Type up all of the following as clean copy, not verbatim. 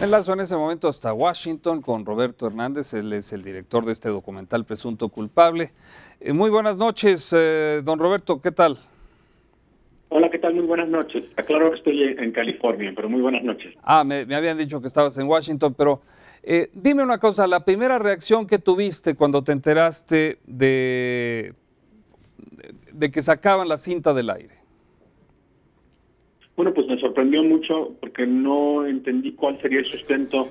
Me enlazo en ese momento hasta Washington con Roberto Hernández, él es el director de este documental Presunto Culpable. Muy buenas noches, don Roberto, ¿qué tal? Hola, ¿qué tal? Muy buenas noches. Aclaro que estoy en California, pero muy buenas noches. Me habían dicho que estabas en Washington, pero dime una cosa, la primera reacción que tuviste cuando te enteraste de que sacaban la cinta del aire. Bueno, pues me sorprendió mucho porque no entendí cuál sería el sustento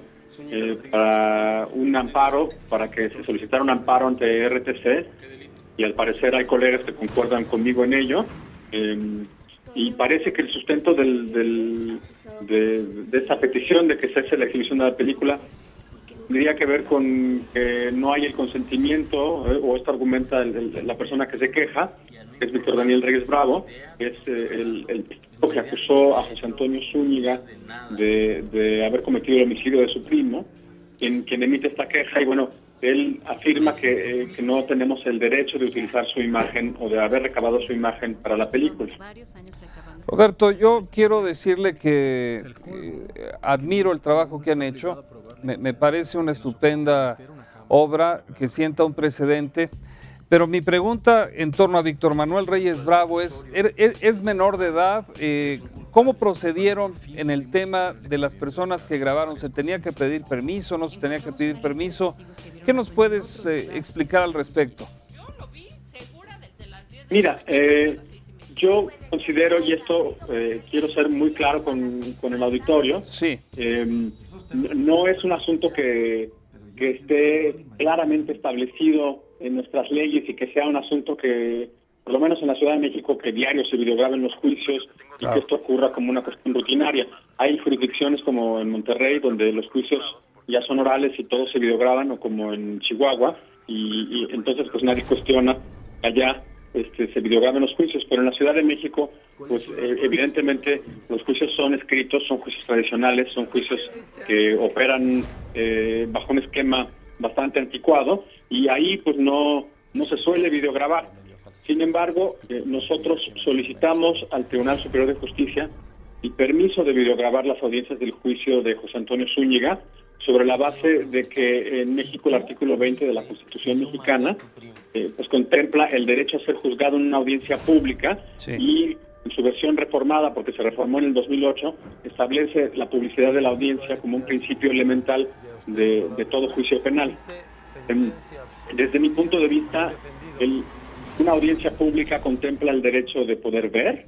para un amparo, para que se solicitara un amparo ante RTC, y al parecer hay colegas que concuerdan conmigo en ello, y parece que el sustento de esta petición de que cese la exhibición de la película tendría que ver con que no hay el consentimiento, o esto argumenta la persona que se queja, que es Víctor Daniel Reyes Bravo, que es el que acusó a José Antonio Zúñiga de haber cometido el homicidio de su primo, quien emite esta queja. Y bueno, él afirma que no tenemos el derecho de utilizar su imagen o de haber recabado su imagen para la película. Roberto, yo quiero decirle que admiro el trabajo que han hecho, me parece una estupenda obra que sienta un precedente, pero mi pregunta en torno a Víctor Manuel Reyes Bravo es menor de edad. ¿Cómo procedieron en el tema de las personas que grabaron? ¿Se tenía que pedir permiso? ¿No se tenía que pedir permiso? ¿Qué nos puedes explicar al respecto? Mira, yo considero, y esto quiero ser muy claro con el auditorio, sí. No es un asunto que esté claramente establecido en nuestras leyes y que sea un asunto que, por lo menos en la Ciudad de México, que diario se videograben los juicios y que esto ocurra como una cuestión rutinaria. Hay jurisdicciones como en Monterrey, donde los juicios ya son orales y todos se videograban, o como en Chihuahua, y entonces pues nadie cuestiona allá se videograban los juicios, pero en la Ciudad de México, pues evidentemente los juicios son escritos, son juicios tradicionales, son juicios que operan bajo un esquema bastante anticuado, y ahí pues no se suele videograbar. Sin embargo, nosotros solicitamos al Tribunal Superior de Justicia el permiso de videograbar las audiencias del juicio de José Antonio Zúñiga, sobre la base de que en México el artículo 20 de la Constitución mexicana pues contempla el derecho a ser juzgado en una audiencia pública, sí. Y en su versión reformada, porque se reformó en el 2008, establece la publicidad de la audiencia como un principio elemental de todo juicio penal. Desde mi punto de vista, una audiencia pública contempla el derecho de poder ver,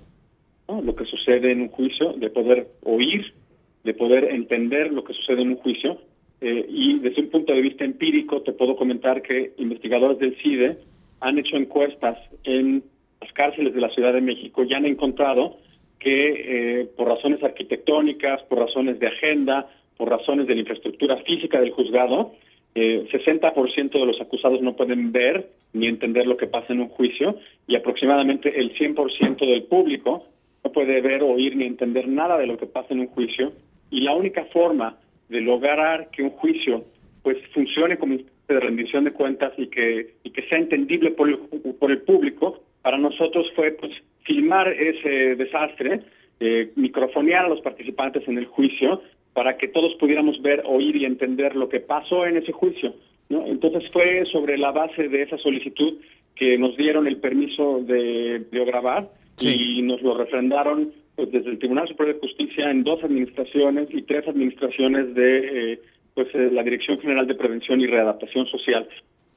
¿no?, lo que sucede en un juicio, de poder oír, de poder entender lo que sucede en un juicio, y desde un punto de vista empírico te puedo comentar que investigadores del CIDE han hecho encuestas en las cárceles de la Ciudad de México y han encontrado que por razones arquitectónicas, por razones de agenda, por razones de la infraestructura física del juzgado, 60% de los acusados no pueden ver ni entender lo que pasa en un juicio, y aproximadamente el 100% del público no puede ver, oír ni entender nada de lo que pasa en un juicio. Y la única forma de lograr que un juicio pues funcione como de rendición de cuentas y que sea entendible por el público, para nosotros fue pues filmar ese desastre, microfonear a los participantes en el juicio para que todos pudiéramos ver, oír y entender lo que pasó en ese juicio, ¿no? Entonces fue sobre la base de esa solicitud que nos dieron el permiso de videograbar, sí. Y nos lo refrendaron pues desde el Tribunal Superior de Justicia en 2 administraciones y 3 administraciones de la Dirección General de Prevención y Readaptación Social.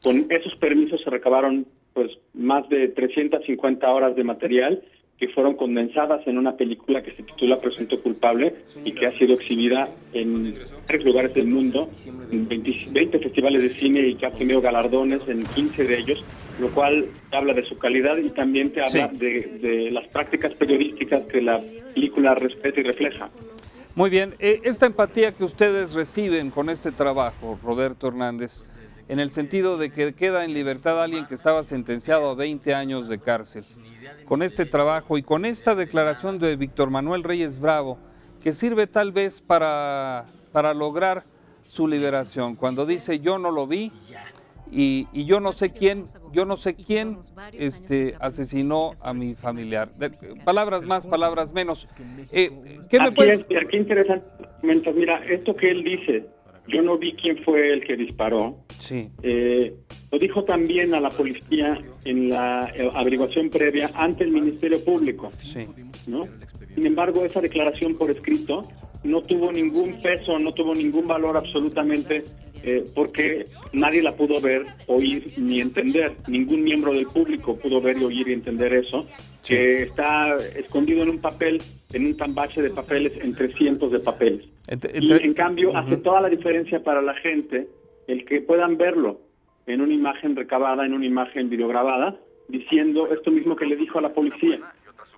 Con esos permisos se recabaron pues más de 350 horas de material que fueron condensadas en una película que se titula Presunto Culpable y que ha sido exhibida en 3 lugares del mundo, en 20 festivales de cine, y que ha tenido galardones en 15 de ellos, lo cual habla de su calidad y también te habla de las prácticas periodísticas que la película respeta y refleja. Muy bien, esta empatía que ustedes reciben con este trabajo, Roberto Hernández, en el sentido de que queda en libertad alguien que estaba sentenciado a 20 años de cárcel, con este trabajo y con esta declaración de Víctor Manuel Reyes Bravo, que sirve tal vez para lograr su liberación, cuando dice yo no lo vi, y yo no sé quién asesinó a mi familiar. Palabras más, palabras menos. ¿Qué me puedes...? Qué interesante. Mira, esto que él dice, yo no vi quién fue el que disparó. Sí. Lo dijo también a la policía en la averiguación previa ante el Ministerio Público. Sí. ¿No? Sin embargo, esa declaración por escrito no tuvo ningún peso, no tuvo ningún valor absolutamente, porque nadie la pudo ver, oír ni entender. Ningún miembro del público pudo ver y oír y entender eso, sí, que está escondido en un papel, en un tambache de papeles, entre cientos de papeles. Y en cambio hace toda la diferencia para la gente el que puedan verlo en una imagen recabada, en una imagen videograbada, diciendo esto mismo que le dijo a la policía.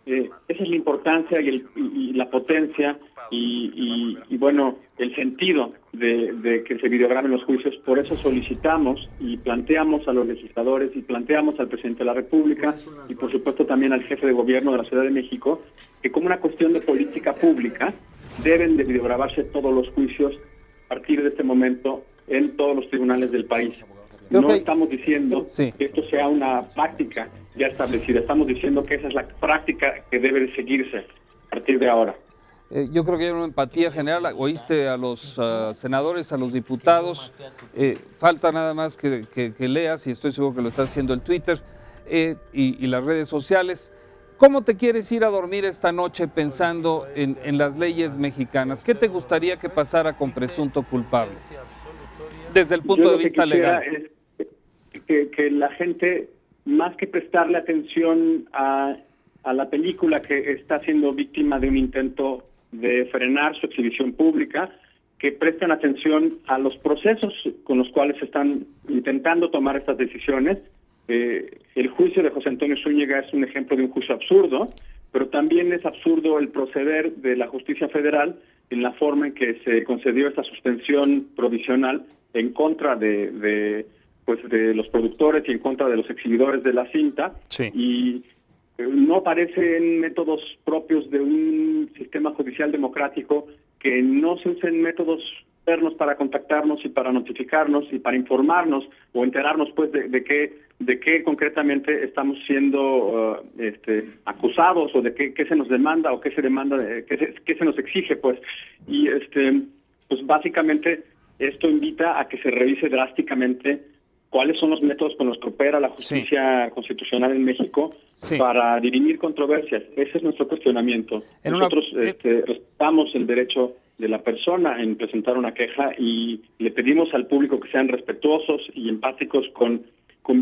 Esa es la importancia y la potencia y bueno, el sentido de que se videograben los juicios. Por eso solicitamos y planteamos a los legisladores y planteamos al presidente de la República y por supuesto también al jefe de gobierno de la Ciudad de México, que como una cuestión de política pública deben de videograbarse todos los juicios a partir de este momento en todos los tribunales del país. No estamos diciendo que esto sea una práctica ya establecida, estamos diciendo que esa es la práctica que debe de seguirse a partir de ahora. Yo creo que hay una empatía general, oíste a los senadores, a los diputados, falta nada más que leas, y estoy seguro que lo está haciendo el Twitter y las redes sociales. ¿Cómo te quieres ir a dormir esta noche pensando en las leyes mexicanas? ¿Qué te gustaría que pasara con presunto culpable? Desde el punto de vista legal. Que la gente, más que prestarle atención a la película que está siendo víctima de un intento de frenar su exhibición pública, que presten atención a los procesos con los cuales se están intentando tomar estas decisiones. El juicio de José Antonio Zúñiga es un ejemplo de un juicio absurdo, pero también es absurdo el proceder de la justicia federal en la forma en que se concedió esta suspensión provisional en contra de los productores y en contra de los exhibidores de la cinta. Sí. Y no parecen métodos propios de un sistema judicial democrático, que no se usen métodos externos para contactarnos y para notificarnos y para informarnos o enterarnos pues de qué concretamente estamos siendo acusados, o de qué se nos demanda o qué se demanda, qué se nos exige pues. Y pues básicamente esto invita a que se revise drásticamente cuáles son los métodos con los que opera la justicia constitucional en México para dirimir controversias. Ese es nuestro cuestionamiento. Nosotros respetamos el derecho de la persona en presentar una queja y le pedimos al público que sean respetuosos y empáticos con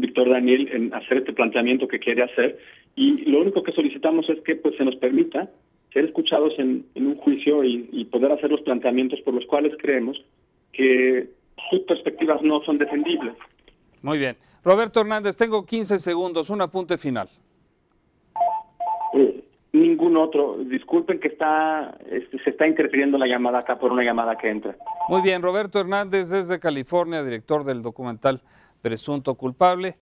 Víctor Daniel en hacer este planteamiento que quiere hacer, y lo único que solicitamos es que pues se nos permita ser escuchados en un juicio y poder hacer los planteamientos por los cuales creemos que sus perspectivas no son defendibles. Muy bien. Roberto Hernández, tengo 15 segundos, un apunte final. Ningún otro. Disculpen que se está interfiriendo la llamada acá por una llamada que entra. Muy bien, Roberto Hernández desde California, director del documental Presunto Culpable.